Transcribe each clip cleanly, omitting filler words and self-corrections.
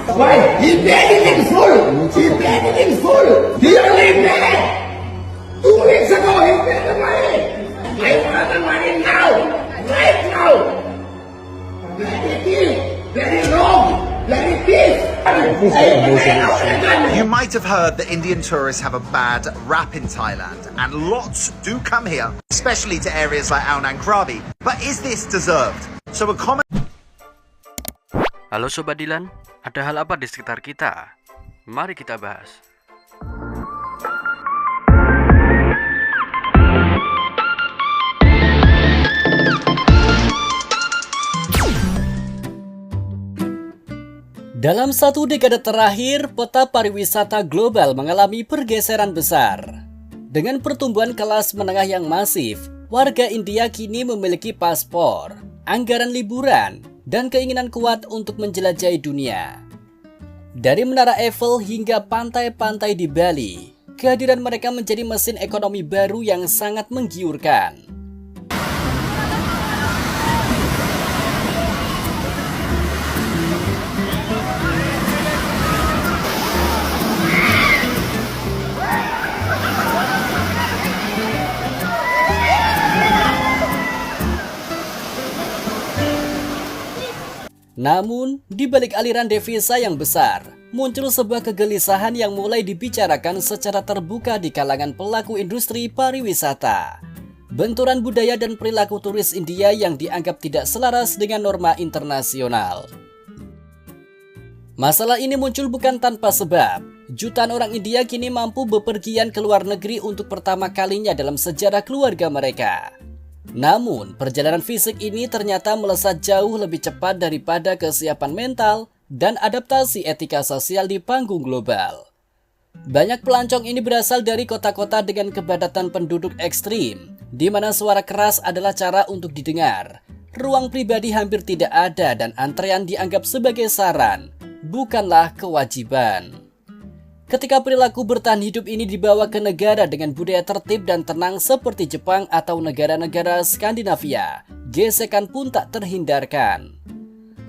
Why? He paid it in full. He paid it in full. He only paid. 2 weeks ago he paid the money. I want the money now. Right now. Let it be. Let it wrong. Let it be. You might have heard that Indian tourists have a bad rap in Thailand, and lots do come here, especially to areas like Ao Nang Krabi. But is this deserved? So a common... Halo Sobat Dilan, ada hal apa di sekitar kita? Mari kita bahas. Dalam 1 dekade terakhir, peta pariwisata global mengalami pergeseran besar. Dengan pertumbuhan kelas menengah yang masif, warga India kini memiliki paspor, anggaran liburan, dan keinginan kuat untuk menjelajahi dunia. Dari Menara Eiffel hingga pantai-pantai di Bali, kehadiran mereka menjadi mesin ekonomi baru yang sangat menggiurkan. Namun, di balik aliran devisa yang besar, muncul sebuah kegelisahan yang mulai dibicarakan secara terbuka di kalangan pelaku industri pariwisata. Benturan budaya dan perilaku turis India yang dianggap tidak selaras dengan norma internasional. Masalah ini muncul bukan tanpa sebab. Jutaan orang India kini mampu bepergian ke luar negeri untuk pertama kalinya dalam sejarah keluarga mereka. Namun, perjalanan fisik ini ternyata melesat jauh lebih cepat daripada kesiapan mental dan adaptasi etika sosial di panggung global. Banyak pelancong ini berasal dari kota-kota dengan kepadatan penduduk ekstrim, di mana suara keras adalah cara untuk didengar. Ruang pribadi hampir tidak ada dan antrean dianggap sebagai saran, bukanlah kewajiban. Ketika perilaku bertahan hidup ini dibawa ke negara dengan budaya tertib dan tenang seperti Jepang atau negara-negara Skandinavia, gesekan pun tak terhindarkan.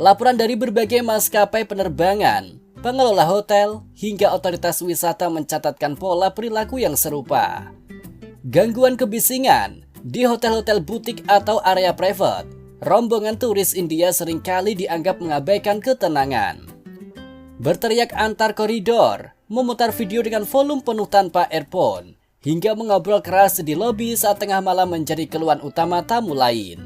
Laporan dari berbagai maskapai penerbangan, pengelola hotel, hingga otoritas wisata mencatatkan pola perilaku yang serupa. Gangguan kebisingan di hotel-hotel butik atau area private, rombongan turis India seringkali dianggap mengabaikan ketenangan. Berteriak antar koridor, memutar video dengan volume penuh tanpa earphone, hingga mengobrol keras di lobi saat tengah malam menjadi keluhan utama tamu lain.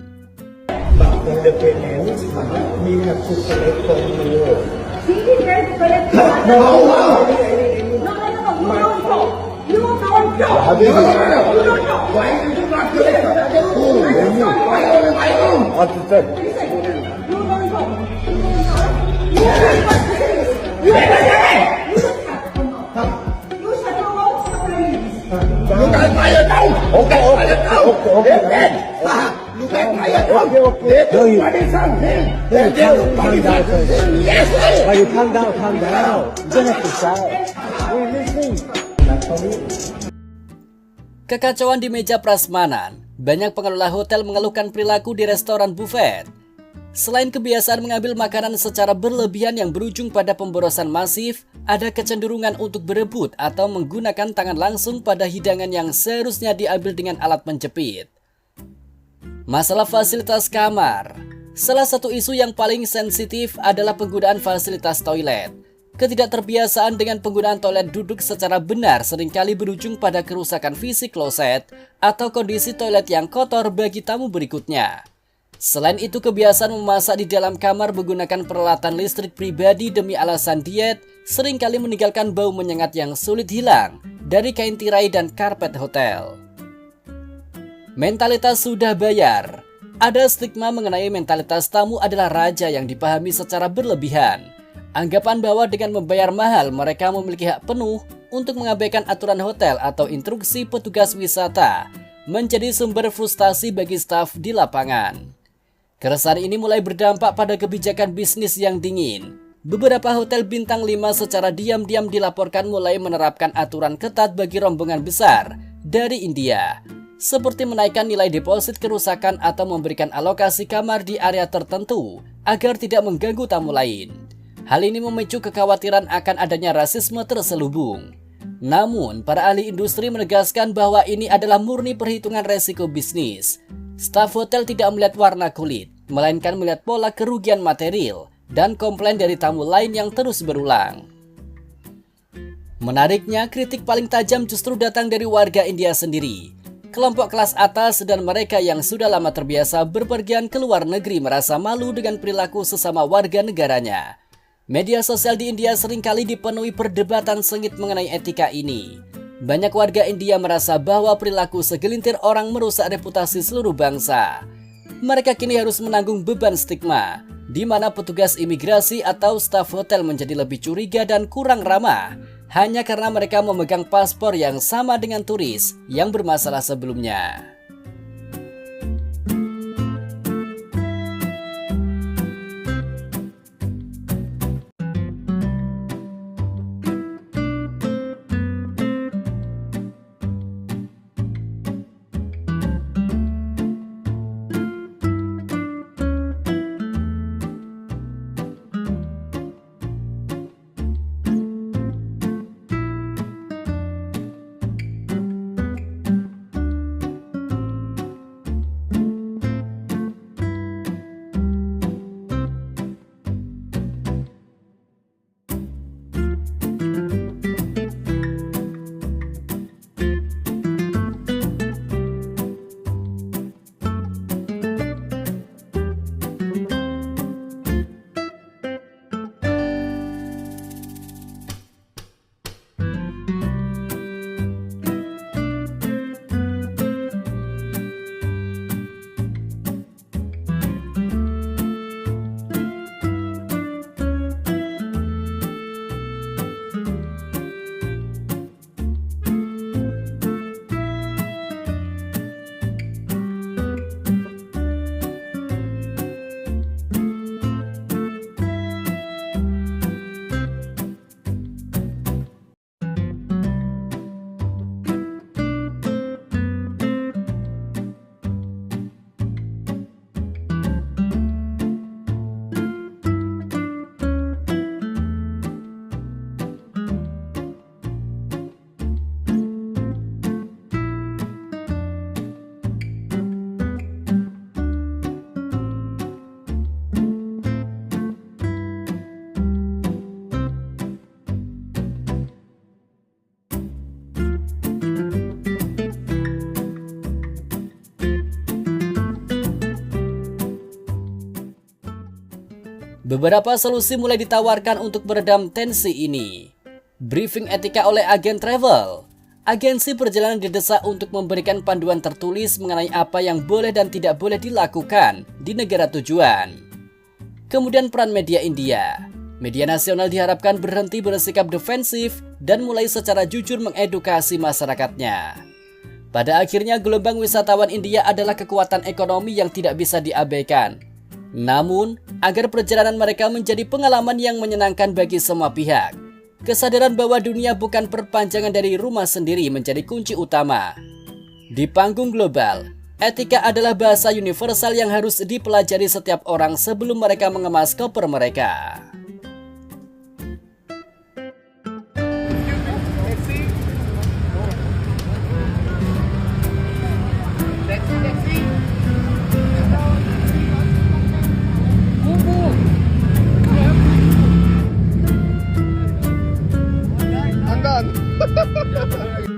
Kekacauan di meja prasmanan, banyak pengelola hotel mengeluhkan perilaku di restoran buffet. Selain kebiasaan mengambil makanan secara berlebihan yang berujung pada pemborosan masif, ada kecenderungan untuk berebut atau menggunakan tangan langsung pada hidangan yang seharusnya diambil dengan alat menjepit. Masalah fasilitas kamar. Salah satu isu yang paling sensitif adalah penggunaan fasilitas toilet. Ketidakterbiasaan dengan penggunaan toilet duduk secara benar seringkali berujung pada kerusakan fisik kloset atau kondisi toilet yang kotor bagi tamu berikutnya. Selain itu, kebiasaan memasak di dalam kamar menggunakan peralatan listrik pribadi demi alasan diet seringkali meninggalkan bau menyengat yang sulit hilang dari kain tirai dan karpet hotel. Mentalitas sudah bayar. Ada stigma mengenai mentalitas tamu adalah raja yang dipahami secara berlebihan. Anggapan bahwa dengan membayar mahal mereka memiliki hak penuh untuk mengabaikan aturan hotel atau instruksi petugas wisata menjadi sumber frustasi bagi staf di lapangan. Keresahan ini mulai berdampak pada kebijakan bisnis yang dingin. Beberapa hotel bintang 5 secara diam-diam dilaporkan mulai menerapkan aturan ketat bagi rombongan besar dari India, seperti menaikkan nilai deposit kerusakan atau memberikan alokasi kamar di area tertentu agar tidak mengganggu tamu lain. Hal ini memicu kekhawatiran akan adanya rasisme terselubung. Namun, para ahli industri menegaskan bahwa ini adalah murni perhitungan resiko bisnis. Staf hotel tidak melihat warna kulit, melainkan melihat pola kerugian material dan komplain dari tamu lain yang terus berulang. Menariknya, kritik paling tajam justru datang dari warga India sendiri. Kelompok kelas atas dan mereka yang sudah lama terbiasa berpergian ke luar negeri merasa malu dengan perilaku sesama warga negaranya. Media sosial di India seringkali dipenuhi perdebatan sengit mengenai etika ini. Banyak warga India merasa bahwa perilaku segelintir orang merusak reputasi seluruh bangsa. Mereka kini harus menanggung beban stigma, di mana petugas imigrasi atau staf hotel menjadi lebih curiga dan kurang ramah, hanya karena mereka memegang paspor yang sama dengan turis yang bermasalah sebelumnya. Beberapa solusi mulai ditawarkan untuk meredam tensi ini. Briefing etika oleh agen travel. Agensi perjalanan didesak untuk memberikan panduan tertulis mengenai apa yang boleh dan tidak boleh dilakukan di negara tujuan. Kemudian peran media India. Media nasional diharapkan berhenti bersikap defensif dan mulai secara jujur mengedukasi masyarakatnya. Pada akhirnya, gelombang wisatawan India adalah kekuatan ekonomi yang tidak bisa diabaikan. Namun, agar perjalanan mereka menjadi pengalaman yang menyenangkan bagi semua pihak, kesadaran bahwa dunia bukan perpanjangan dari rumah sendiri menjadi kunci utama. Di panggung global, etika adalah bahasa universal yang harus dipelajari setiap orang sebelum mereka mengemas koper mereka. Angkat.